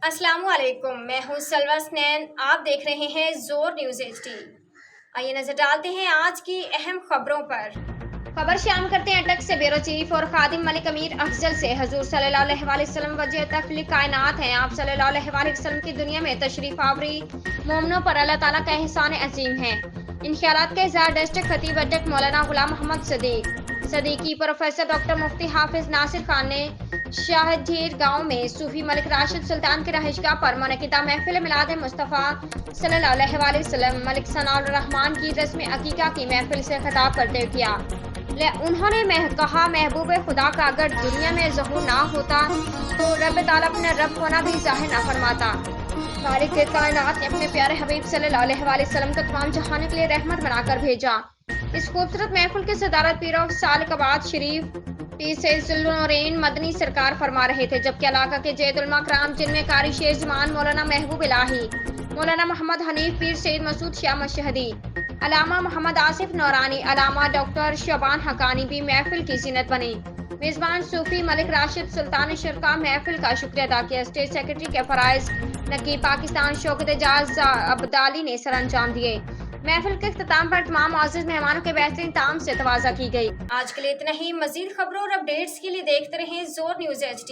अस्सलामु अलैकुम, मैं हूँ सलवा स्नैन। आप देख रहे हैं जोर न्यूज़ HD। आइए नजर डालते हैं आज की अहम खबरों पर। खबर शाम करते हैं अटक से ब्यूरो चीफ और खादिम मलिक अमीर अफजल से। हजूर सल्लल्लाहु अलैहि वसल्लम वजह तख्लीक कायनात हैं। आप सल्लल्लाहु अलैहि वसल्लम की दुनिया में तशरीफ आवरी मोमनों पर अल्लाह ताला का एहसान अजीम है। इन ख्यालात का इज़हार डिस्ट्रिक्ट खतीब अटक मौलाना गुलाम मोहम्मद सदीकी प्रोफेसर डॉक्टर मुफ्ती हाफिज नासिर खान ने शाहझीर गांव में सूफी मलिक राशिद सुल्तान की रहायशगाह पर मुनक़िदा महफिल मिलाद मुस्तफ़ा सल्लल्लाहु अलैहि वसल्लम मलिक सनाउर रहमान की रस्म अकीका की महफिल से खिताब करते हुए किया। उन्होंने कहा, महबूब खुदा का अगर दुनिया में ज़हूर ना होता तो रब ताला अपने रब होना भी ज़ाहिर ना फरमाता। मालिक कायनात ने अपने प्यारे हबीब सल्लल्लाहु अलैहि वसल्लम को तमाम जहान के लिए रहमत बनाकर भेजा। इस खूबसूरत महफिल की सदारत पीर ऑफ सालकबाद शरीफ पीर सैयद नूरैन मदनी सरकार फरमा रहे थे, जबकि इलाका के जैद उलमा कराम जिनमें कारी शेर जमान मौलाना महबूब इलाही, मौलाना मोहम्मद हनीफ पीर सैयद मसूद शाह मशहदी, अलामा मोहम्मद आसिफ नौरानी, अलामा डॉक्टर शबान हकानी भी महफिल की जीनत बनी। मेज़बान सूफी मलिक राशिद सुल्तान शरका महफिल का शुक्रिया अदा किया। स्टेट सेक्रेटरी के फराइज नकीब पाकिस्तान शौकत एजाज अब्दाली ने सर अंजाम दिए। महफिल के इख्तिताम पर तमाम मुअज़्ज़िज़ मेहमानों के बेहतरीन ताम से तवाज़ा की गई। आज के लिए इतना ही। मज़ीद खबरों और अपडेट्स के लिए देखते रहें जोर न्यूज़ HD।